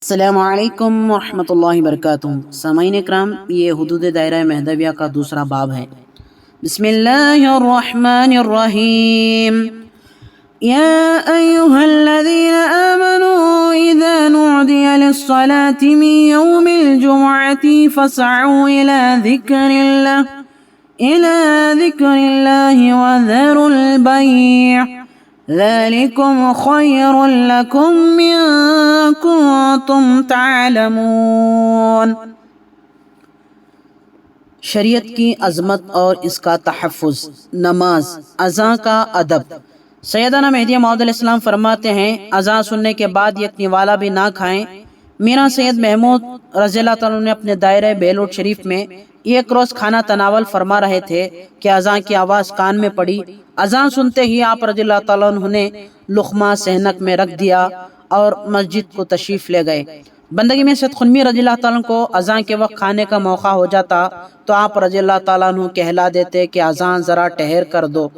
السلام علیکم ورحمۃ اللہ وبرکاتہ۔ سامعین اکرام، یہ حدود دائرہ مہدویہ کا دوسرا باب ہے۔ بسم اللہ الرحمن الرحیم۔ یا ایہا الذین آمنوا اذا نودی للصلاة من یوم الجمعۃ فاسعوا إلى ذکر اللہ وذروا البیع ذلكم خير لكم إن كنتم تعلمون۔ شریعت کی عظمت اور اس کا تحفظ، نماز، اذان کا ادب۔ سیدنا مہدی موعود علیہ السلام فرماتے ہیں، اذان سننے کے بعد یک نوالا بھی نہ کھائیں۔ میرا سید محمود رضی اللہ تعالیٰ نے اپنے دائرہ بیلوٹ شریف میں ایک روز کھانا تناول فرما رہے تھے کہ اذان کی آواز کان میں پڑی۔ اذان سنتے ہی آپ رضی اللہ تعالیٰ عنہ نے لقمہ صحنک میں رکھ دیا اور مسجد کو تشریف لے گئے۔ بندگی میں سید خنمی رضی اللہ تعالیٰ عنہ کو اذان کے وقت کھانے کا موقع ہو جاتا تو آپ رضی اللہ تعالیٰ عنہ کہلا دیتے کہ اذان ذرا ٹھہر کر دو۔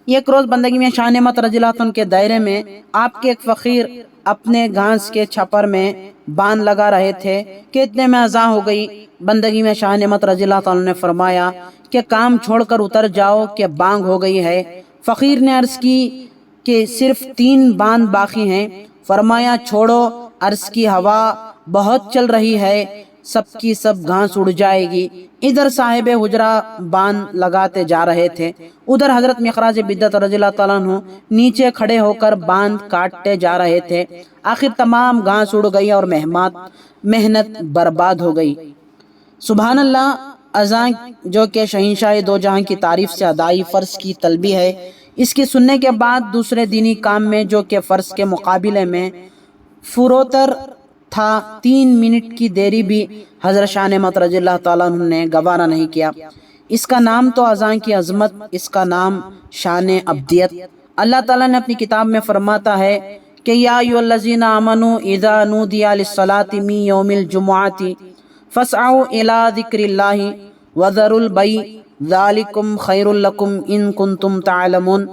ایک روز بندگی میں شاہ نعمت رضی اللہ عنہ کے دائرے میں آپ کے ایک فقیر اپنے گھاس کے چھپر میں باندھ لگا رہے تھے کہ اتنے میں اذان ہو گئی۔ بندگی میں شاہ نعمت رضی اللہ تعالیٰ نے فرمایا کہ کام چھوڑ کر اتر جاؤ کہ بانگ ہو گئی ہے۔ فقیر نے عرض کی کہ صرف 3 باندھ باقی ہیں۔ فرمایا چھوڑو، عرض کی ہوا بہت چل رہی ہے، سب کی سب گھاس اڑ جائے گی۔ ادھر صاحب حجرہ باندھ لگاتے جا رہے تھے، ادھر حضرت مخراج بدعت رضی اللہ تعالیٰ عنہ نیچے کھڑے ہو کر باندھ کاٹتے جا رہے تھے۔ آخر تمام گھاس اڑ گئی اور محنت برباد ہو گئی۔ سبحان اللہ۔ اذان جو کہ شہنشاہ دو جہاں کی تعریف سے ادائی فرض کی طلبی ہے، اس کی سننے کے بعد دوسرے دینی کام میں جو کہ فرض کے مقابلے میں فروتر تھا 3 منٹ کی دیری بھی حضرت شاہ نعمت رضی اللہ تعالیٰ عنہ نے گوارا نہیں کیا۔ اس کا نام تو اذان کی عظمت، اس کا نام شان عبدیت۔ اللہ تعالیٰ نے اپنی کتاب میں فرماتا ہے کہ یا ایھا الذین آمنوا اذا نودی للصلاۃ من یوم الجمعۃ فاسعوا الی ذکر اللہ وذروا البیع ذالکم خیر لکم ان کنتم تعلمون۔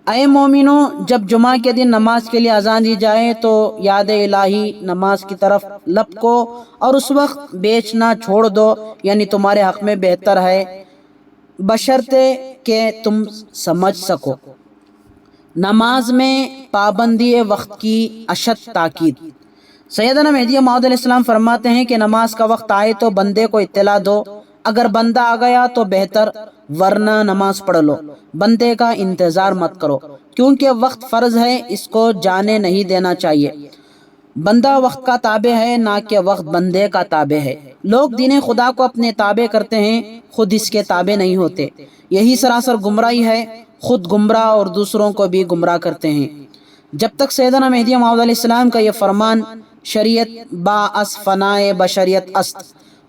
اے مومنو، جب جمعہ کے دن نماز کے لیے اذان دی جائے تو یاد الہی نماز کی طرف لپکو اور اس وقت بیچنا چھوڑ دو، یعنی تمہارے حق میں بہتر ہے، بشرطے کہ تم سمجھ سکو۔ نماز میں پابندی وقت کی اشد تاکید۔ سیدنا مہدی موعود علیہ السلام فرماتے ہیں کہ نماز کا وقت آئے تو بندے کو اطلاع دو، اگر بندہ آ گیا تو بہتر، ورنہ نماز پڑھ لو۔ بندے کا انتظار مت کرو، کیونکہ وقت فرض ہے، اس کو جانے نہیں دینا چاہیے۔ بندہ وقت کا تابع ہے، نہ کہ وقت بندے کا تابع ہے۔ لوگ دین خدا کو اپنے تابع کرتے ہیں، خود اس کے تابع نہیں ہوتے۔ یہی سراسر گمراہی ہے، خود گمراہ اور دوسروں کو بھی گمراہ کرتے ہیں۔ جب تک سیدنا مہدی موعود علیہ السلام کا یہ فرمان شریعت باعث فنائے بشریت است،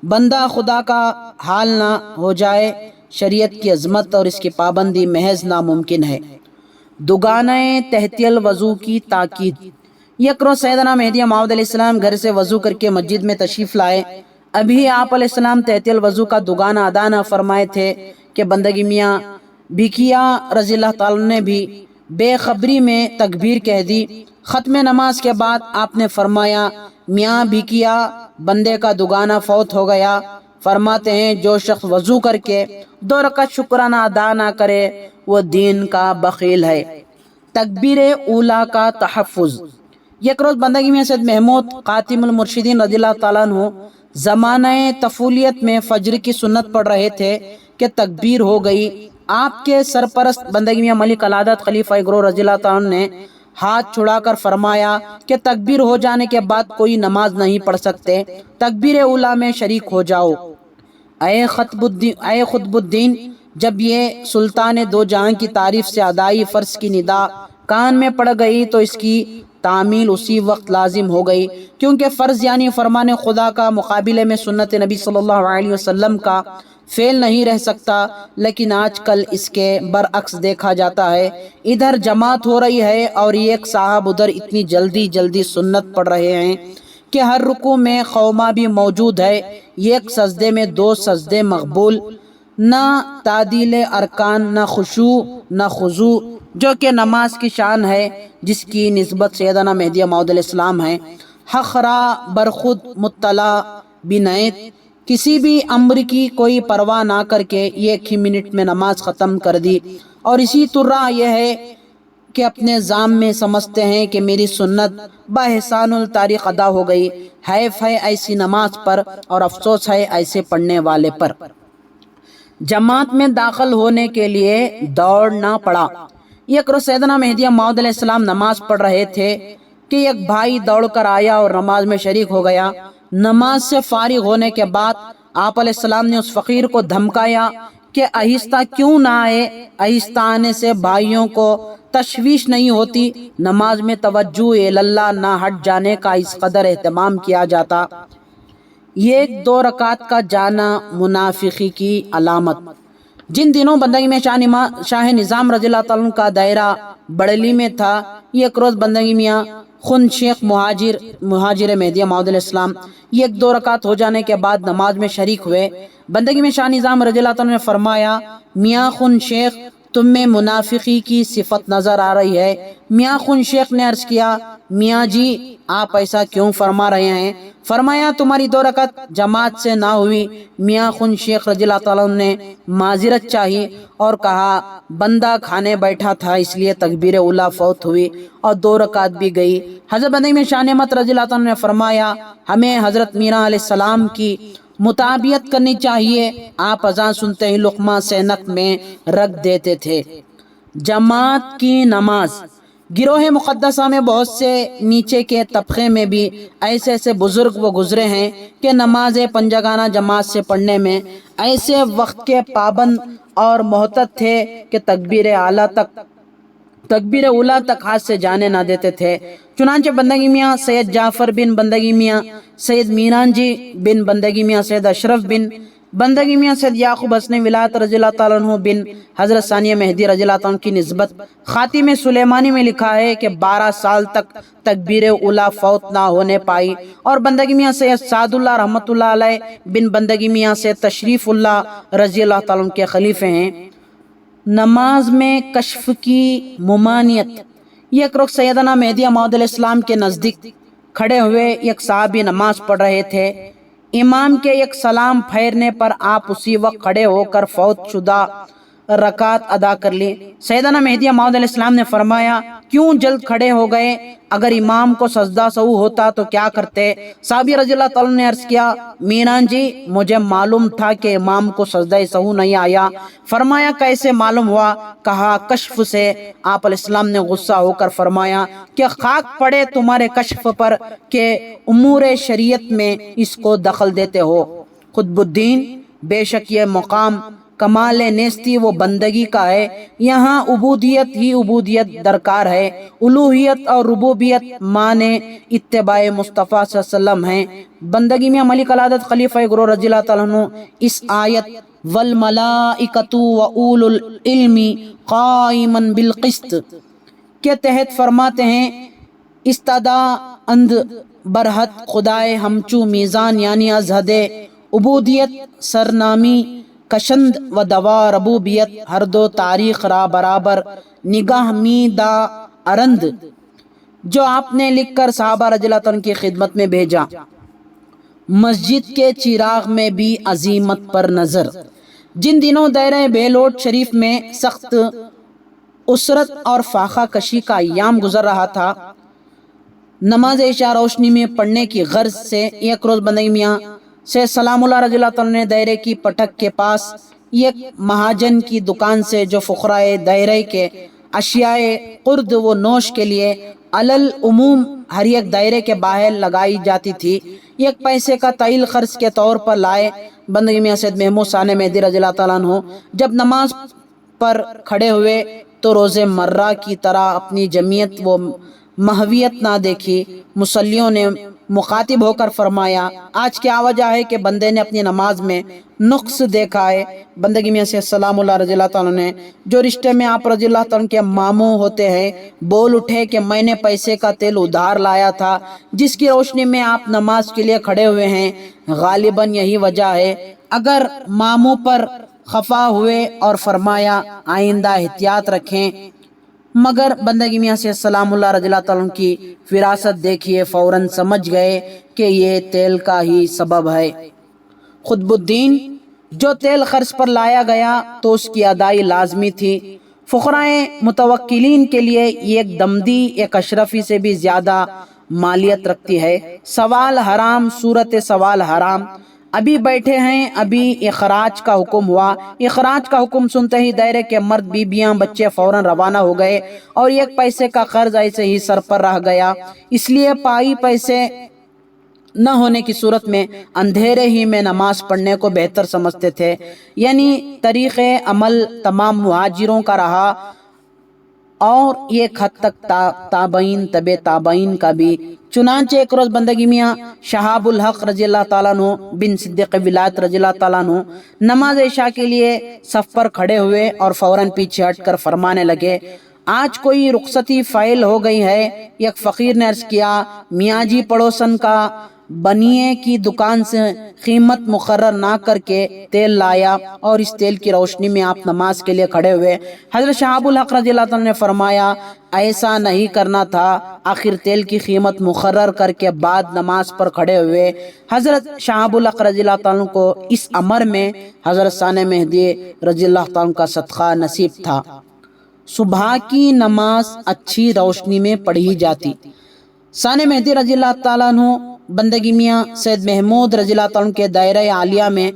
بندہ خدا کا حال نہ ہو جائے، شریعت کی عظمت اور اس کی پابندی محض ناممکن ہے۔ دوگانہ تحتی الوضو کی تاکید۔ یک روز سیدنا مہدی موعود علیہ السلام گھر سے وضو کر کے مسجد میں تشریف لائے۔ ابھی آپ علیہ السلام تحتی الوضو کا دوگانہ ادا نہ فرمائے تھے کہ بندگی میاں بھکیا رضی اللہ تعالیٰ نے بھی بے خبری میں تکبیر کہہ دی۔ ختم نماز کے بعد آپ نے فرمایا، میاں بھکیا، بندے کا دوگانہ فوت ہو گیا۔ فرماتے ہیں جو شخص وضو کر کے 2 رکعت شکرانہ ادا نہ کرے وہ دین کا بخیل ہے۔ تکبیر اولیٰ کا تحفظ۔ یک روز بندگی میں سید محمود خاتم المرشدین رضی اللہ تعالیٰ عنہ زمانہ طفولیت میں فجر کی سنت پڑھ رہے تھے کہ تکبیر ہو گئی۔ آپ کے سرپرست بندگی میں ملک العادت خلیفہ گروہ رضی اللہ تعالیٰ عنہ نے ہاتھ چھڑا کر فرمایا کہ تکبیر ہو جانے کے بعد کوئی نماز نہیں پڑھ سکتے، تکبیر اولیٰ میں شریک ہو جاؤ۔ اے خطب الدین، جب یہ سلطان دو جہاں کی تعریف سے ادائی فرض کی ندا کان میں پڑ گئی تو اس کی تعمیل اسی وقت لازم ہو گئی، کیونکہ فرض یعنی فرمان خدا کا مقابلے میں سنت نبی صلی اللہ علیہ وسلم کا فعل نہیں رہ سکتا۔ لیکن آج کل اس کے برعکس دیکھا جاتا ہے، ادھر جماعت ہو رہی ہے اور ایک صاحب ادھر اتنی جلدی سنت پڑھ رہے ہیں کہ ہر رکوع میں قوما بھی موجود ہے، ایک سجدے میں 2 سجدے مقبول، نہ تعدیل ارکان، نہ خشوع نہ خضوع، جو کہ نماز کی شان ہے جس کی نسبت سیدنا مہدی موعود علیہ السلام ہے۔ حق را برخود مطلع بنیت، کسی بھی امر کی کوئی پرواہ نہ کر کے ایک ہی منٹ میں نماز ختم کر دی، اور اسی طرح یہ ہے کہ اپنے ذام میں سمجھتے ہیں کہ میری سنت باحسان الطریق ادا ہو گئی، حیف ہے ایسی نماز پر اور افسوس ہے ایسے پڑھنے والے پر۔ جماعت میں داخل ہونے کے لیے دوڑنا پڑا۔ ایک روز سیدنا مہدی موعود علیہ السلام نماز پڑھ رہے تھے کہ ایک بھائی دوڑ کر آیا اور نماز میں شریک ہو گیا۔ نماز سے فارغ ہونے کے بعد آپ علیہ السلام نے اس فقیر کو دھمکایا کہ آہستہ کیوں نہ آئے، آہستہ آنے سے بھائیوں کو تشویش نہیں ہوتی، نماز میں توجہ اللہ نہ ہٹ جانے کا اس قدر اہتمام کیا جاتا۔ ایک 2 رکعت کا جانا منافقی کی علامت۔ جن دنوں بندگی میں شاہ نظام رضی اللہ تعالیٰ عنہ کا دائرہ بڑلی میں تھا، ایک روز بندگی میاں خن شیخ مہاجر مہدی موعود علیہ السلام 1-2 رکعت ہو جانے کے بعد نماز میں شریک ہوئے۔ بندگی میں شاہ نظام رضی اللہ تعالیٰ نے فرمایا، میاں خن شیخ تم میں منافقی کی صفت نظر آ رہی ہے۔ میاں خن شیخ نے عرض کیا، میاں جی آپ ایسا کیوں فرما رہے ہیں؟ فرمایا تمہاری 2 رکعت جماعت سے نہ ہوئی۔ میاں خن شیخ رضی اللہ تعالیٰ نے معذرت چاہی اور کہا بندہ کھانے بیٹھا تھا اس لیے تکبیر اولیٰ فوت ہوئی اور 2 رکعت بھی گئی۔ حضرت بندگی میں شاہ نعمت رضی اللہ تعالیٰ نے فرمایا ہمیں حضرت میران علیہ السلام کی مطابعت کرنی چاہیے، آپ اذان سنتے ہی لقمہ سینک میں رکھ دیتے تھے۔ جماعت کی نماز۔ گروہ مقدسہ میں بہت سے نیچے کے طبقے میں بھی ایسے ایسے بزرگ وہ گزرے ہیں کہ نماز پنجگانہ جماعت سے پڑھنے میں ایسے وقت کے پابند اور محتاط تھے کہ تکبیر اولیٰ تک ہاتھ سے جانے نہ دیتے تھے۔ چنانچہ بندگی میاں سید جعفر بن بندگی میاں سید میران جی بن بندگی میاں سید اشرف بن بندگی میاں سید یعقوب حسنی ولایت رضی اللہ تعالیٰ عنہ بن حضرت ثانیہ مہدی رضی اللہ تعالیٰ عنہ کی نسبت خاتم سلیمانی میں لکھا ہے کہ 12 سال تک تکبیر اولیٰ فوت نہ ہونے پائی، اور بندگی میاں سید سعد اللہ رحمۃ اللہ علیہ بن بندگی میاں سید تشریف اللہ رضی اللہ تعالیٰ عنہ کے خلیفے ہیں۔ نماز میں کشف کی ممانعت۔ ایک روز سیدنا مہدی موعود علیہ السلام کے نزدیک کھڑے ہوئے ایک صحابی نماز پڑھ رہے تھے۔ امام کے ایک سلام پھیرنے پر آپ اسی وقت کھڑے ہو کر فوت شدہ رکعت ادا کر لی۔ سیدنا مہدی موعود علیہ السلام نے فرمایا کیوں جلد کھڑے ہو گئے؟ اگر امام کو سجدہ سہو ہوتا تو کیا کرتے؟ صحابی رضی اللہ تعالیٰ نے عرض کیا، میران جی مجھے معلوم تھا کہ امام کو سجدہ سہو نہیں آیا۔ فرمایا کیسے معلوم ہوا؟ کہا کشف سے۔ آپ علیہ السلام نے غصہ ہو کر فرمایا کہ خاک پڑے تمہارے کشف پر کہ امور شریعت میں اس کو دخل دیتے ہو۔ قطب الدین، بے شک یہ مقام کمال نیستی و بندگی کا ہے، یہاں عبودیت ہی عبودیت درکار ہے، الوہیت اور ربوبیت معنی اتباع مصطفیٰ صلی اللہ علیہ وسلم ہیں۔ بندگی میں ملک العدد خلیفہ گرو رضی اللہ تعالیٰ عنہ اس آیت والملائکۃ واولو العلم قائما بالقسط کے تحت فرماتے ہیں استدا اند برحد خدائے ہمچو میزان، یعنی از حد عبودیت سرنامی کشند و دوا ربوبیت ہر دو تاریخ را برابر نگاہ می دا ارند، جو آپ نے لکھ کر صحابہ رضی اللہ عنہ کی خدمت میں بھیجا۔ مسجد کے چراغ میں بھی عظیمت پر نظر۔ جن دنوں دائرہ بیلوٹ شریف میں سخت اسرت اور فاقہ کشی کا ایام گزر رہا تھا، نماز عشاء روشنی میں پڑھنے کی غرض سے ایک روز بندگی میاں سے سلام اللہ رضی اللہ تعالیٰ نے دائرے کی پٹک کے پاس ایک مہاجن کی دکان سے جو فقرائے دائرے کے اشیاء قرد و نوش کے لیے علل عموم ہر ایک دائرے کے باہر لگائی جاتی تھی، 1 پیسے کا تیل خرچ کے طور پر لائے۔ بندگی میاں سید محمود ثانی مہدی رضی اللہ تعالیٰ عنہ جب نماز پر کھڑے ہوئے تو روز مرہ کی طرح اپنی جمعیت و مہویت نہ دیکھی۔ مصلیوں نے مخاطب ہو کر فرمایا آج کیا وجہ ہے کہ بندے نے اپنی نماز میں نقص دیکھا ہے؟ بندگی میں سے سلام اللہ رضی اللہ تعالیٰ نے جو رشتے میں آپ رضی اللہ تعالیٰ کے ماموں ہوتے ہیں بول اٹھے کہ میں نے پیسے کا تیل ادھار لایا تھا جس کی روشنی میں آپ نماز کے لیے کھڑے ہوئے ہیں، غالباً یہی وجہ ہے۔ اگر ماموں پر خفا ہوئے اور فرمایا آئندہ احتیاط رکھیں، مگر بندگی میاں سے سلام اللہ رضی اللہ تعالیٰ عنہ کی فراست دیکھیے فوراً سمجھ گئے کہ یہ تیل کا ہی سبب ہے۔ قطب الدین جو تیل خرچ پر لایا گیا تو اس کی ادائی لازمی تھی۔ فقراء متوکلین کے لیے ایک دمدی ایک اشرفی سے بھی زیادہ مالیت رکھتی ہے۔ سوال حرام، صورت سوال حرام۔ ابھی بیٹھے ہیں، ابھی اخراج کا حکم ہوا۔ اخراج کا حکم سنتے ہی دائرے کے مرد، بیبیاں، بچے فوراً روانہ ہو گئے اور ایک پیسے کا قرض ایسے ہی سر پر رہ گیا۔ اس لیے پائی پیسے نہ ہونے کی صورت میں اندھیرے ہی میں نماز پڑھنے کو بہتر سمجھتے تھے۔ یعنی طریق عمل تمام مہاجروں کا رہا اور ایک حد تک تابعین طب تابعین کا بھی۔ چنانچہ ایک روز بندگی میاں شہاب الحق رضی اللہ تعالیٰ عنہ بن صدیق ولایت رضی اللہ تعالیٰ عنہ نماز عشاء کے لیے صف پر کھڑے ہوئے اور فوراً پیچھے ہٹ کر فرمانے لگے، آج کوئی رخصتی فائل ہو گئی ہے۔ ایک فقیر نے عرض کیا، میاں جی پڑوسن کا بنیے کی دکان سے قیمت مقرر نہ کر کے تیل لایا اور اس تیل کی روشنی میں آپ نماز کے لیے کھڑے ہوئے۔ حضرت شہاب الحق رضی اللہ عنہ نے فرمایا، ایسا نہیں کرنا تھا، آخر تیل کی قیمت مقرر کر کے بعد نماز پر کھڑے ہوئے۔ حضرت شہاب الحق رضی اللہ عنہ کو اس امر میں حضرت ثانی مہدی رضی اللہ عنہ کا صدقہ نصیب تھا۔ صبح کی نماز اچھی روشنی میں پڑھی جاتی۔ ثانی مہدی رضی اللہ تعالیٰ عنہ بندگی میاں سید محمود رضی اللہ عنہ کے دائرہ عالیہ میں،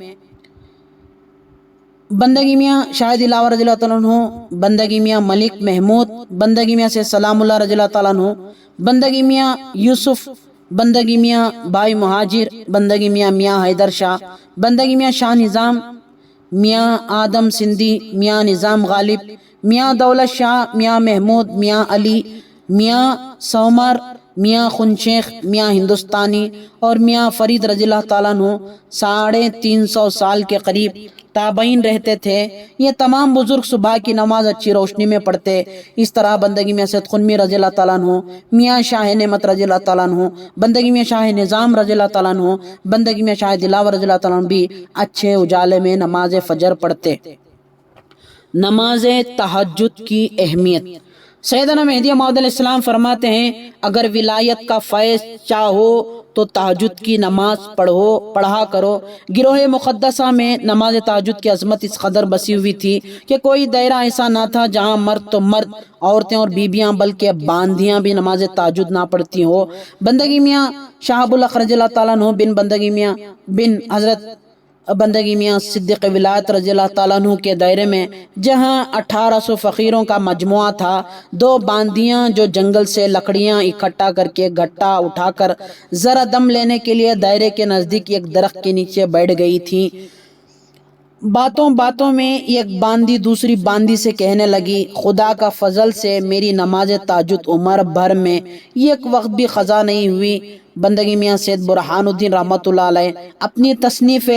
بندگی میاں شاہ دلاور رضی اللہ تعالیٰ عنہ، بندگی میاں ملک محمود، بندگی میاں سے سلام اللہ رضی اللہ تعالیٰ عنہ، بندگی میاں یوسف، بندگی میاں بھائی مہاجر، بندگی میاں میاں حیدر شاہ، بندگی میاں شاہ نظام، میاں آدم سندھی، میاں نظام غالب، میاں دولت شاہ، میاں محمود، میاں علی، میاں سومر، میاں خنشیخ، میاں ہندوستانی اور میاں فرید رضی اللہ تعالیٰ عنہ 350 سال کے قریب تابعین رہتے تھے۔ یہ تمام بزرگ صبح کی نماز اچھی روشنی میں پڑھتے۔ اس طرح بندگی میاں سید قنمی رضی اللہ تعالیٰ عنہ، میاں شاہ نعمت رضی اللہ تعالیٰ عنہ، بندگی میاں شاہ نظام رضی اللہ تعالیٰ عنہ، بندگی میاں شاہ دلاور رضی اللہ تعالیٰ عنہ بھی اچھے اجالے میں نماز فجر پڑھتے۔ نماز تہجد کی اہمیت۔ سیدنا مہدی موعود علیہ السلام فرماتے ہیں، اگر ولایت کا فیض چاہو تو تہجد کی نماز پڑھا کرو۔ گروہ مقدسہ میں نماز تہجد کی عظمت اس قدر بسی ہوئی تھی کہ کوئی دائرہ ایسا نہ تھا جہاں مرد تو مرد، عورتیں اور بیبیاں بلکہ باندیاں بھی نماز تہجد نہ پڑھتی ہو۔ بندگی میاں شہاب الحق رضی اللہ تعالیٰ عنہ بن بندگی میاں بن حضرت بندگی میاں صدیق ولایت رضی اللہ تعالیٰ عنہ کے دائرے میں جہاں 1800 فقیروں کا مجموعہ تھا، 2 باندیاں جو جنگل سے لکڑیاں اکٹھا کر کے گٹا اٹھا کر ذرا دم لینے کے لیے دائرے کے نزدیک ایک درخت کے نیچے بیٹھ گئی تھیں۔ باتوں میں ایک باندی دوسری باندی سے کہنے لگی، خدا کا فضل سے میری نماز تہجد عمر بھر میں ایک وقت بھی قضا نہیں ہوئی۔ بندگی میاں سید برہان الدین رحمۃ اللہ علیہ اپنی تصنیف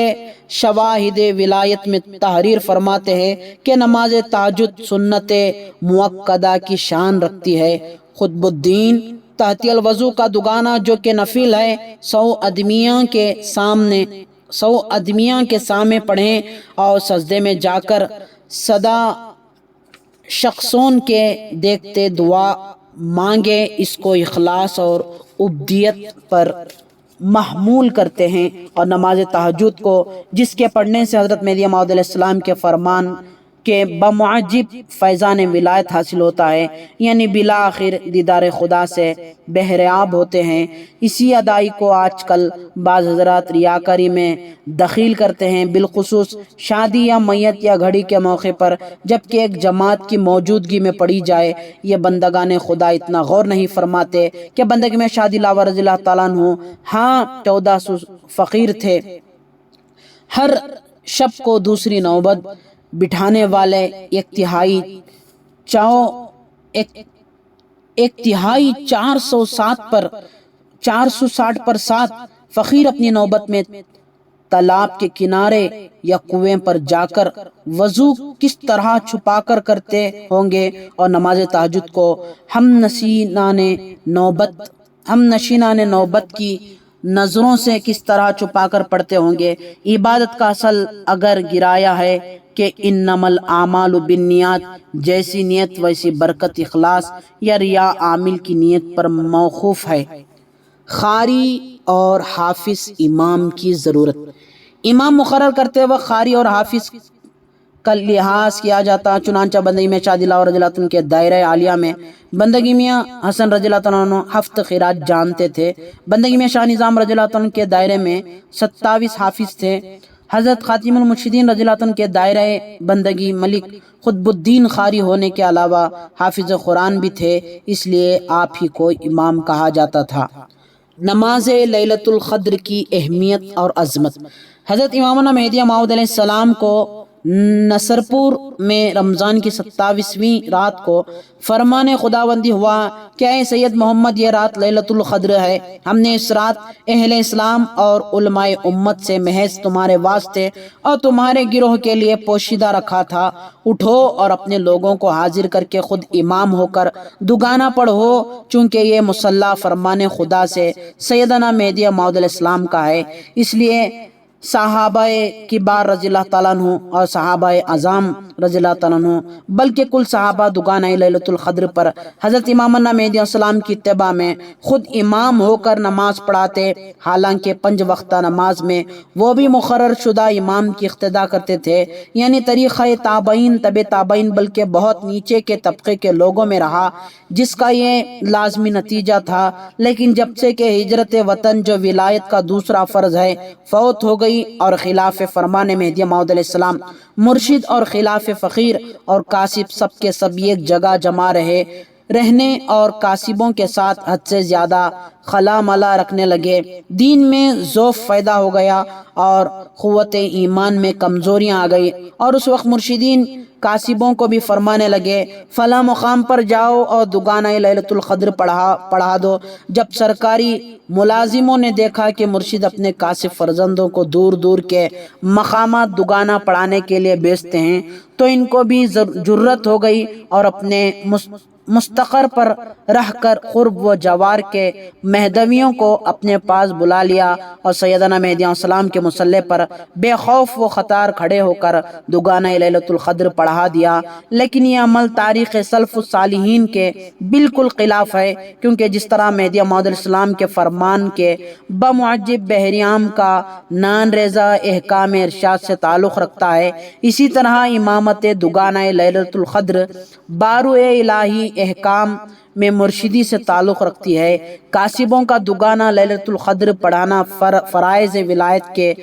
شواہد ولایت میں تحریر فرماتے ہیں کہ نماز تہجد سنت مؤکدہ کی شان رکھتی ہے۔ قطب الدین تحت الوضو کا دگانہ جو کہ نفل ہے، 100 ادمیاں کے سامنے پڑھیں اور سجدے میں جا کر صدا شخصون کے دیکھتے دعا مانگے، اس کو اخلاص اور عبودیت پر محمول کرتے ہیں۔ اور نماز تہجد کو جس کے پڑھنے سے حضرت مہدی موعود علیہ السلام کے فرمان کے بمعجب فیضان ولایت حاصل ہوتا ہے، یعنی بالآخر دیدار خدا سے بہرآب ہوتے ہیں۔ اسی ادائی کو آج کل بعض حضرات ریاکاری میں دخیل کرتے ہیں، بالخصوص شادی یا میت یا گھڑی کے موقع پر، جبکہ ایک جماعت کی موجودگی میں پڑھی جائے۔ یہ بندگان خدا اتنا غور نہیں فرماتے کہ بندگی میں شاہ دلاور رضی اللہ تعالیٰ عنہ 1400 فقیر تھے۔ ہر شب کو دوسری نوبت بٹھانے والے ایک تہائی 460 پر 7 فقیر اپنی نوبت میں تالاب کے کنارے یا کنویں پر جا کر وضو کس طرح چھپا کر کرتے ہوں گے اور نماز تہجد کو ہم نشینان نوبت کی نظروں سے کس طرح چھپا کر پڑھتے ہوں گے۔ عبادت کا اصل اگر گرایا ہے کہ انمل اعمال بالنیات، جیسی نیت ویسی برکت، اخلاص یا ریا عامل کی نیت پر موقوف ہے۔ قاری اور حافظ امام کی ضرورت۔ امام مقرر کرتے وقت قاری اور حافظ کا لحاظ کیا جاتا، چنانچہ بندگی میں شاہ دلاور رضی اللہ عنہ کے دائرہ عالیہ میں بندگی میاں حسن رضی اللہ عنہ 7 قرات جانتے تھے، بندگی میں شاہ نظام رضی اللہ عنہ کے دائرے میں 27 حافظ تھے، حضرت خاتم المرشدین رضی اللہ عنہ کے دائرہ بندگی ملک قطب الدین قاری ہونے کے علاوہ حافظ قرآن بھی تھے، اس لیے آپ ہی کو امام کہا جاتا تھا۔ نماز لیلۃ القدر کی اہمیت اور عظمت۔ حضرت امامنا مہدی موعود علیہ السلام کو نصرپور میں رمضان کی 27ویں رات کو فرمان خداوندی ہوا کہ اے سید محمد، یہ رات لیلۃ القدر ہے، ہم نے اس رات اہل اسلام اور علماء امت سے محض تمہارے واسطے اور تمہارے گروہ کے لیے پوشیدہ رکھا تھا، اٹھو اور اپنے لوگوں کو حاضر کر کے خود امام ہو کر دگانا پڑھو، چونکہ یہ مصلی فرمان خدا سے سیدنا مہدی موعود علیہ السلام کا ہے، اس لیے صحابہ کبار رضی اللہ تعالیٰ عنہ اور صحابہ اعظام رضی اللہ تعالیٰ عنہ بلکہ کل صحابہ دگانہ لیلۃ القدر پر حضرت امامنا مہدی علیہ السلام کی اتباع میں خود امام ہو کر نماز پڑھاتے، حالانکہ 5 وقتہ نماز میں وہ بھی مقرر شدہ امام کی اقتداء کرتے تھے، یعنی طریقہ تابعین، طب تابعین بلکہ بہت نیچے کے طبقے کے لوگوں میں رہا، جس کا یہ لازمی نتیجہ تھا۔ لیکن جب سے کہ ہجرت وطن جو ولایت کا دوسرا فرض ہے فوت ہو گئی اور خلاف فرمان مہدی موعود علیہ السلام مرشد اور خلاف فقیر اور کاسب سب کے سب ایک جگہ جمع رہنے اور کاسبوں کے ساتھ حد سے زیادہ خلا ملا رکھنے لگے، دین میں ضعف پیدا ہو گیا اور قوت ایمان میں کمزوریاں آ گئی، اور اس وقت مرشدین کاسبوں کو بھی فرمانے لگے فلاں مقام پر جاؤ اور دگانہ لیلۃ القدر پڑھا دو۔ جب سرکاری ملازموں نے دیکھا کہ مرشد اپنے کاسب فرزندوں کو دور دور کے مقامات دگانہ پڑھانے کے لیے بھیجتے ہیں تو ان کو بھی جرت ہو گئی اور اپنے مستقر پر رہ کر قرب و جوار کے مہدویوں کو اپنے پاس بلا لیا اور سیدنا مہدی علیہ السلام کے مصلی پر بے خوف و خطار کھڑے ہو کر دگانہ لیلۃ القدر پڑھا دیا۔ لیکن یہ عمل تاریخ سلف الصالحین کے بالکل خلاف ہے، کیونکہ جس طرح مہدی موعود علیہ السلام کے فرمان کے بمعجب بحریام کا نان ریزہ احکام ارشاد سے تعلق رکھتا ہے، اسی طرح امامت دگانہ لیلۃ القدر بارو الہی احکام میں مرشدی سے تعلق رکھتی ہے۔ کاسبوں کا دگانہ لیلۃ القدر پڑھانا فرائض ولایت کے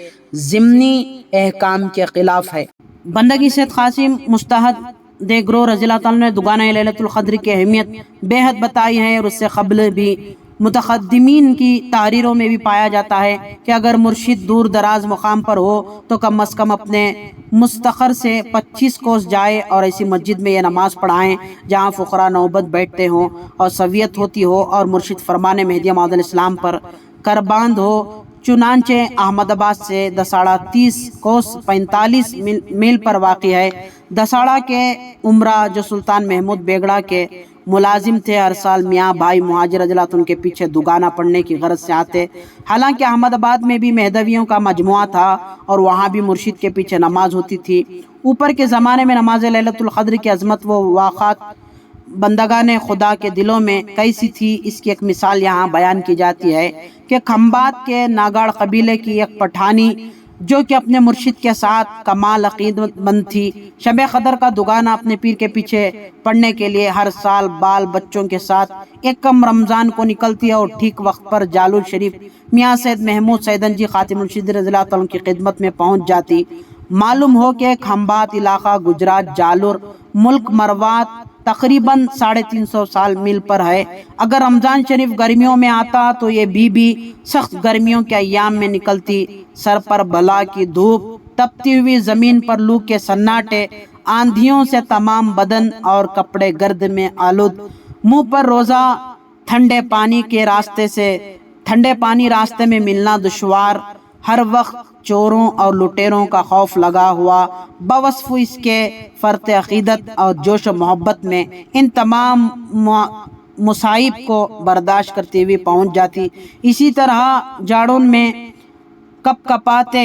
ضمنی احکام کے خلاف ہے۔ بندگی سید قاسم مجتہد دیگرو رضی اللہ تعالیٰ نے دگانہ لیلۃ القدر کی اہمیت بے حد بتائی ہے، اور اس سے قبل بھی متقدمین کی تحریروں میں بھی پایا جاتا ہے کہ اگر مرشد دور دراز مقام پر ہو تو کم از کم اپنے مستقر سے 25 کوس جائے اور ایسی مسجد میں یہ نماز پڑھائیں جہاں فقراء نوبت بیٹھتے ہوں اور سویت ہوتی ہو اور مرشد فرمان مہدی موعود علیہ السلام پر کرباند ہو۔ چنانچہ احمد آباد سے دساڑا 30 کوس 45 میل پر واقع ہے۔ دساڑا کے عمرہ جو سلطان محمود بیگڑا کے ملازم تھے، ہر سال میاں بھائی مہاجر رضی اللہ عنہ کے پیچھے دگانہ پڑھنے کی غرض سے آتے، حالانکہ احمد آباد میں بھی مہدویوں کا مجموعہ تھا اور وہاں بھی مرشد کے پیچھے نماز ہوتی تھی۔ اوپر کے زمانے میں نماز لیلۃ القدر کی عظمت و واقعات بندگان خدا کے دلوں میں کیسی تھی، اس کی ایک مثال یہاں بیان کی جاتی ہے کہ کھمبات کے ناگاڑ قبیلے کی ایک پٹھانی جو کہ اپنے مرشد کے ساتھ کمال عقیدت مند تھی، شب قدر کا دگانہ اپنے پیر کے پیچھے پڑھنے کے لیے ہر سال بال بچوں کے ساتھ یکم رمضان کو نکلتی ہے اور ٹھیک وقت پر جالور شریف میاں سید محمود سیدن جی خاتم المرشدین رضی اللہ تعالیٰ کی خدمت میں پہنچ جاتی۔ معلوم ہو کہ کھمبات علاقہ گجرات جالور ملک مروات تقریباً 350 سال میل پر ہے۔ اگر رمضان شریف گرمیوں میں آتا تو یہ بی سخت گرمیوں کے ایام میں نکلتی، سر پر بلا کی دھوپ، تپتی ہوئی زمین پر لو کے سناٹے، آندھیوں سے تمام بدن اور کپڑے گرد میں آلود، منہ پر روزہ ٹھنڈے پانی راستے میں ملنا دشوار، ہر وقت چوروں اور لٹیروں کا خوف لگا ہوا، بوصف اس کے فرط عقیدت اور جوش و محبت میں ان تمام مصائب کو برداشت کرتے ہوئے پہنچ جاتی۔ اسی طرح جاڑون میں کپ کپاتے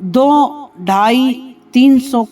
2-2.5-300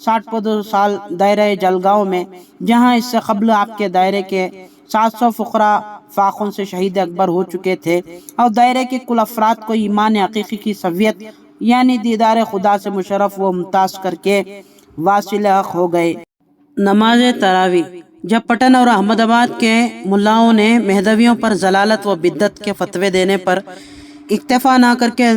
60 سال دائرہ جلگاؤں میں، جہاں اس سے قبل آپ کے دائرے کے 700 فقراء فاخن سے شہید اکبر ہو چکے تھے، اور دائرے کے کل افراد کو ایمان حقیقی کی سویت یعنی دیدار خدا سے مشرف و ممتاز کر کے واصل حق ہو گئے۔ نماز تراویح، جب پٹن اور احمد آباد کے ملاؤں نے مہدویوں پر ضلالت و بدعت کے فتوے دینے پر اکتفا نہ کر کے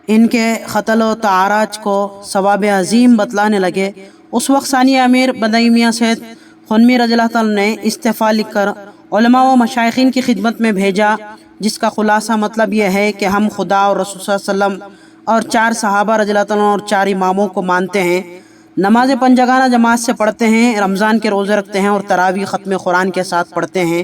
ان کے قتل و تعراج کو ثواب عظیم بتلانے لگے، اس وقت ثانی امیر بندگی میاں سید خنمی رضی اللہ تعالیٰ نے استعفیٰ لکھ کر علماء و مشائخین کی خدمت میں بھیجا، جس کا خلاصہ مطلب یہ ہے کہ ہم خدا اور رسول صلی اللہ علیہ وسلم اور 4 صحابہ رضی اللہ تعالیٰ اور 4 اماموں کو مانتے ہیں، نماز پنجگانہ جماعت سے پڑھتے ہیں، رمضان کے روزے رکھتے ہیں اور تراویح ختم قرآن کے ساتھ پڑھتے ہیں،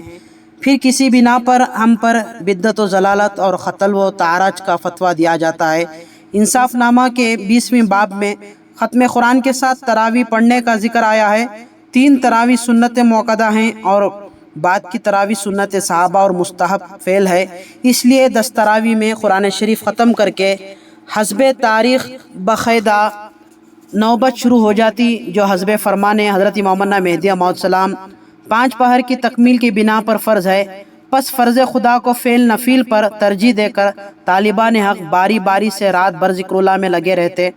پھر کسی بنا پر ہم پر بدعت و ضلالت اور قتل و تعراج کا فتویٰ دیا جاتا ہے۔ انصاف نامہ کے 20ویں باب میں ختم قرآن کے ساتھ تراویح پڑھنے کا ذکر آیا ہے۔ 3 تراویح سنت موقدہ ہیں اور بعد کی تراویح سنت صحابہ اور مستحب فعل ہے، اس لیے 10 تراویح میں قرآن شریف ختم کر کے حسب تاریخ باقاعدہ نوبت شروع ہو جاتی، جو حسب فرمان حضرت امام مہدی علیہ السلام 5 پہر کی تکمیل کی بنا پر فرض ہے۔ پس فرض خدا کو فعل نفیل پر ترجیح دے کر طالبان حق باری باری سے رات بھر ذکر اللہ میں لگے رہتے۔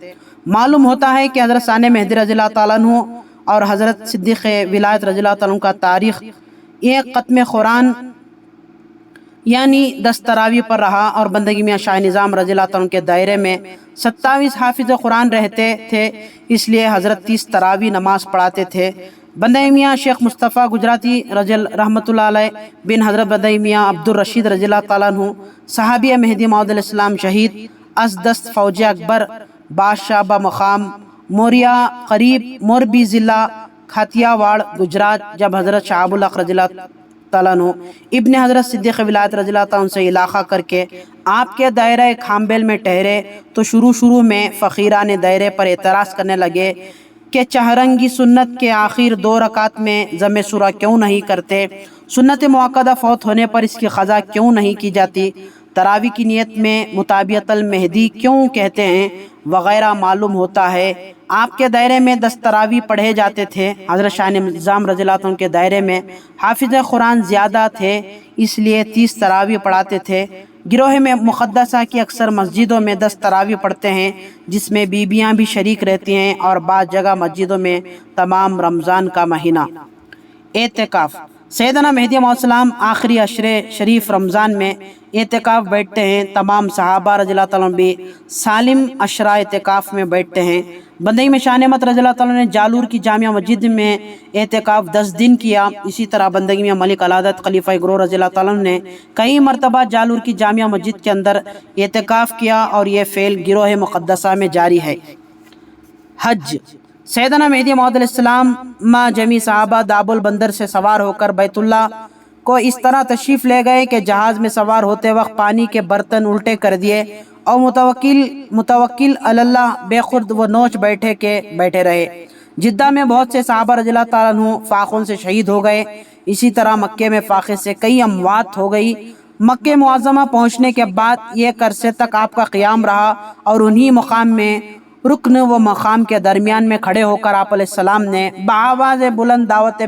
معلوم ہوتا ہے کہ حضرت ثانی مہدی رضی اللہ تعالیٰ عنہ اور حضرت صدیق ولایت رضی اللہ تعالیٰ عنہ کا تاریخ ایک ختم قرآن یعنی 10 تراویح پر رہا، اور بندگی میاں شاہ نظام رضی اللہ تعالیٰ عنہ کے دائرے میں 27 حافظ قرآن رہتے تھے، اس لیے حضرت 30 تراویح نماز پڑھاتے تھے۔ بندگی میاں شیخ مصطفیٰ گجراتی رحمۃ اللہ علیہ بن حضرت بندگی میاں عبد الرشید رضی اللہ تعالیٰ عنہ صحابی مہدی موعود علیہ السلام شہید از دست فوج اکبر بادشاہ بمقام موریا قریب موربی ضلع کھاتیا واڑ گجرات، جب حضرت شہاب الحق رضی اللہ تعالیٰ عنہ ابن حضرت صدیق ولایت رضی اللہ تعالیٰ عنہ سے علاقہ کر کے آپ کے دائرہ کھامبیل میں ٹھہرے تو شروع میں فقیران دائرے پر اعتراض کرنے لگے کہ چہرنگی سنت کے آخر 2 رکعت میں ضم سورہ کیوں نہیں کرتے، سنت موقدہ فوت ہونے پر اس کی قضا کیوں نہیں کی جاتی، تراویح کی نیت میں مطابعت المہدی کیوں کہتے ہیں وغیرہ۔ معلوم ہوتا ہے آپ کے دائرے میں 10 تراویح پڑھے جاتے تھے، حضرت شاہ نظام رضی اللہ عنہ کے دائرے میں حافظ قرآن زیادہ تھے، اس لیے 30 تراویح پڑھاتے تھے۔ گروہ میں مقدسہ کی اکثر مسجدوں میں 10 تراویح پڑھتے ہیں، جس میں بیویاں بھی شریک رہتی ہیں، اور بعض جگہ مسجدوں میں تمام رمضان کا مہینہ۔ اعتکاف، سیدنا مہدی علیہ السلام آخری عشرے شریف رمضان میں اعتکاف بیٹھتے ہیں، تمام صحابہ رضی اللہ تعالیٰ عنہ بھی سالم عشرہ اعتکاف میں بیٹھتے ہیں۔ بندگی میں شاہ نعمت رضی اللہ تعالیٰ نے جالور کی جامع مسجد میں اعتکاف 10 دن کیا، اسی طرح بندگی میں ملک العادت خلیفہ گروہ رضی اللہ تعالیٰ نے کئی مرتبہ جالور کی جامع مسجد کے اندر اعتکاف کیا، اور یہ فعل گروہ مقدسہ میں جاری ہے۔ حج، سیدنا مہدی موعود علیہ السلام مع جمی صحابہ داب البندر سے سوار ہو کر بیت اللہ کو اس طرح تشریف لے گئے کہ جہاز میں سوار ہوتے وقت پانی کے برتن الٹے کر دیے، اور متوکل اللہ بے خود و نوچ بیٹھے رہے۔ جدہ میں بہت سے صحابہ رضی اللہ تعالیٰ عنہ فاقوں سے شہید ہو گئے، اسی طرح مکے میں فاقے سے کئی اموات ہو گئی۔ مکہ معظمہ پہنچنے کے بعد ایک عرصے تک آپ کا قیام رہا، اور انہی مقام میں رکن و مقام کے درمیان میں کھڑے ہو کر آپ علیہ السلام نے بآواز بلند دعوت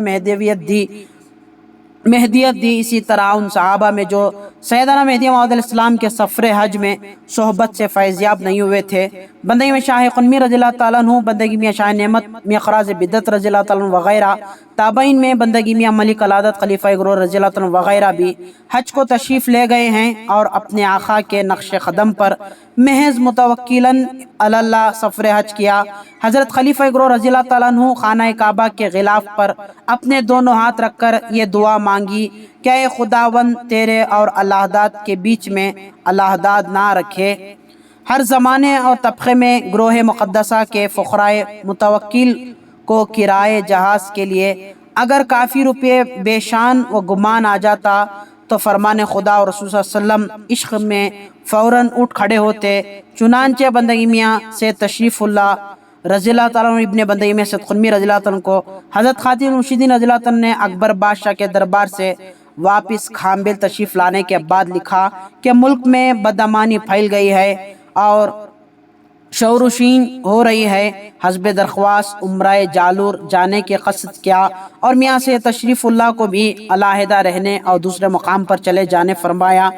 مہدیت دی۔ اسی طرح ان صحابہ میں جو سیدنا مہدی موعود علیہ السلام کے سفر حج میں صحبت سے فیضیاب نہیں ہوئے تھے، بندگی میں شاہ قنمی رضی اللہ تعالیٰ عنہ، بندگی میں شاہ نعمت میاں خراز بدعت رضی اللہ تعالیٰ عنہ وغیرہ، تابعین میں بندگی میاں ملک العادت خلیفہ گروہ رضی اللہ تعالیٰ عنہ وغیرہ بھی حج کو تشریف لے گئے ہیں، اور اپنے آقا کے نقش قدم پر محض متوکلاً اللہ سفر حج کیا۔ حضرت خلیفہ گروہ رضی اللہ تعالیٰ عنہ خانہ کعبہ کے غلاف پر اپنے دونوں ہاتھ رکھ کر یہ دعا مانگی کہ اے خداوند تیرے اور اللہ داد کے بیچ میں اللہ داد نہ رکھے۔ ہر زمانے اور طبقے میں گروہ مقدسہ کے فقرائے متوکل کو کرائے جہاز کے لیے اگر کافی روپے بے شان و گمان آ جاتا تو فرمان خدا اور رسول صلی اللہ علیہ وسلم عشق میں فوراً اٹھ کھڑے ہوتے۔ چنانچہ بندگی میاں سے تشریف اللہ رضی اللہ تعالیٰ عنہ ابن بندگی میں سید خنمی رضی اللہ تعالیٰ عنہ کو حضرت خاتم المرشدین رضی اللہ تعالیٰ عنہ نے اکبر بادشاہ کے دربار سے واپس کھامبیل تشریف لانے کے بعد لکھا کہ ملک میں بدامانی پھیل گئی ہے، اور شورشین ہو رہی ہے۔ حسب درخواست عمرہ جالور جانے کے قصد کیا اور میاں سے تشریف اللہ کو بھی علیحدہ رہنے اور دوسرے مقام پر چلے جانے فرمایا۔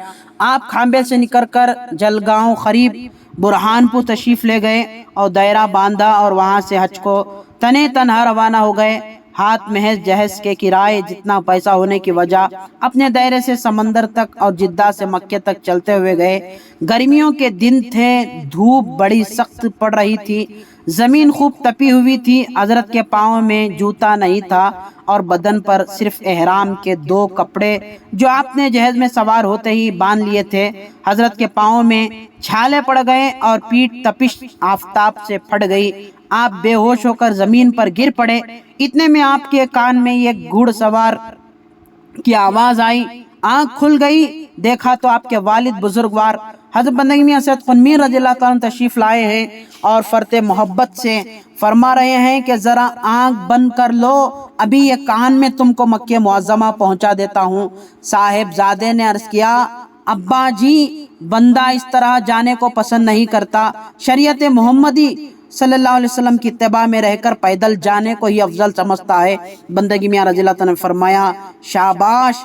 آپ کھانبے سے نکل کر جلگاؤں قریب برہان پور تشریف لے گئے اور دائرہ باندھا اور وہاں سے حج کو تنے تنہا روانہ ہو گئے۔ ہاتھ محض جہیز کے کرائے جتنا پیسہ ہونے کی وجہ اپنے دائرے سے سمندر تک اور جدہ سے مکے تک چلتے ہوئے گئے۔ گرمیوں کے دن تھے، دھوپ بڑی سخت پڑ رہی تھی، زمین خوب تپی ہوئی تھی۔ حضرت کے پاؤں میں جوتا نہیں تھا اور بدن پر صرف احرام کے 2 کپڑے جو آپ نے جہیز میں سوار ہوتے ہی باندھ لیے تھے۔ حضرت کے پاؤں میں چھالے پڑ گئے اور پیٹھ تپش آفتاب سے پھٹ گئی۔ آپ بے ہوش ہو کر زمین پر گر پڑے۔ اتنے میں آپ کے کان میں ایک گھڑ سوار کی آواز آئی۔ آنکھ کھل گئی، دیکھا تو آپ کے والد بزرگوار حضرت بندگی میاں سید قنوی رضی اللہ تعالیٰ عنہ تشریف لائے ہیں اور فرت محبت سے فرما رہے ہیں کہ ذرا آنکھ بند کر لو، ابھی یہ کان میں تم کو مکہ معظمہ پہنچا دیتا ہوں۔ صاحب زادے نے عرض کیا، ابا جی، بندہ اس طرح جانے کو پسند نہیں کرتا، شریعت محمدی صلی اللہ علیہ وسلم کی اتباع میں رہ کر پیدل جانے کو ہی افضل سمجھتا ہے۔ بندگی میاں رضی اللہ تعالیٰ نے فرمایا، شاباش،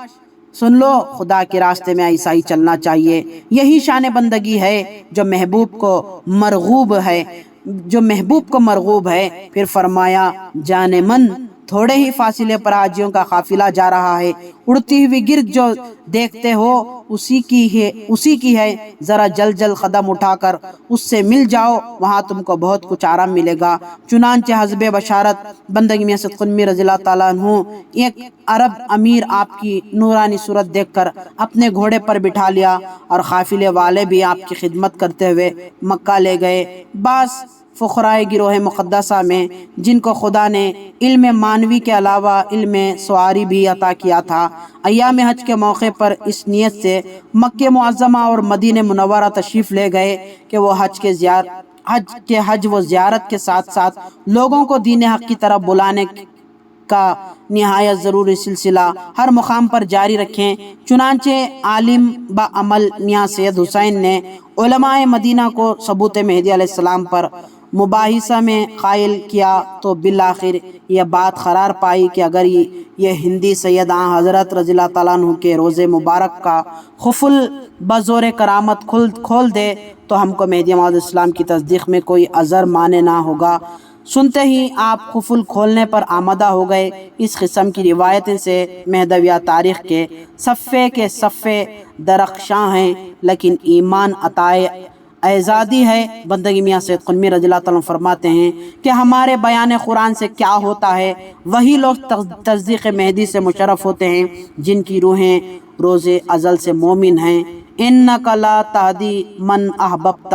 سن لو، خدا کے راستے میں ایسا ہی چلنا چاہیے، یہی شان بندگی ہے جو محبوب کو مرغوب ہے۔ پھر فرمایا، جان من، تھوڑے ہی فاصلے پر حاجیوں کا قافلہ جا رہا ہے، اڑتی ہوئی گرد جو دیکھتے ہو اسی کی ہے، ذرا جل قدم اٹھا کر اس سے مل جاؤ، وہاں تم کو بہت کچھ آرام ملے گا۔ چنانچہ حسب بشارت بندگی میاں سید قنوی رضی اللہ تعالیٰ عنہ ایک عرب امیر آپ کی نورانی صورت دیکھ کر اپنے گھوڑے پر بٹھا لیا اور قافلے والے بھی آپ کی خدمت کرتے ہوئے مکہ لے گئے۔ بعض فقرائے گروہ مقدسہ میں جن کو خدا نے علم مانوی کے علاوہ علم سواری بھی عطا کیا تھا، ایام حج کے موقع پر اس نیت سے مکہ معظمہ اور مدینہ منورہ تشریف لے گئے کہ وہ حج و زیارت کے ساتھ ساتھ لوگوں کو دین حق کی طرف بلانے کا نہایت ضروری سلسلہ ہر مقام پر جاری رکھیں۔ چنانچہ عالم با عمل میاں سید حسین نے علماء مدینہ کو ثبوت مہدی علیہ السلام پر مباحثہ میں قائل کیا تو بالآخر یہ بات قرار پائی کہ اگر یہ ہندی سید حضرت رضی اللہ تعالیٰ عنہ کے روزے مبارک کا خفل بزور کرامت کھول دے تو ہم کو مہدی موعود اسلام کی تصدیق میں کوئی عذر مانے نہ ہوگا۔ سنتے ہی آپ خفل کھولنے پر آمدہ ہو گئے۔ اس قسم کی روایتیں سے مہدویہ تاریخ کے صفے درخشاں ہیں، لیکن ایمان عطائے اعزازی ہے۔ بندگی میاں سید قنوی رضی اللہ تعالیٰ فرماتے ہیں کہ ہمارے بیان قرآن سے کیا ہوتا ہے، وہی لوگ تصدیق مہدی سے مشرف ہوتے ہیں جن کی روحیں روز ازل سے مومن ہیں۔ انک لا تہدی من احببت۔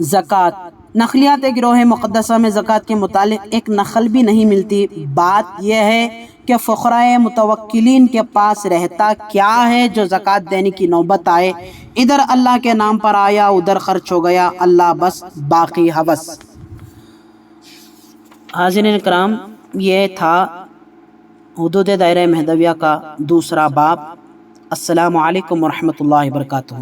زکوٰۃ۔ نخلیات گروہ مقدسہ میں زکوٰۃ کے متعلق ایک نقل بھی نہیں ملتی۔ بات یہ ہے کہ فقراء متوکلین کے پاس رہتا کیا ہے جو زکوٰۃ دینے کی نوبت آئے، ادھر اللہ کے نام پر آیا، ادھر خرچ ہو گیا، اللہ بس باقی حوث۔ حاضرین کرام، یہ تھا حدود دائرہ مہدویہ کا دوسرا باب۔ السلام علیکم ورحمۃ اللہ وبرکاتہ۔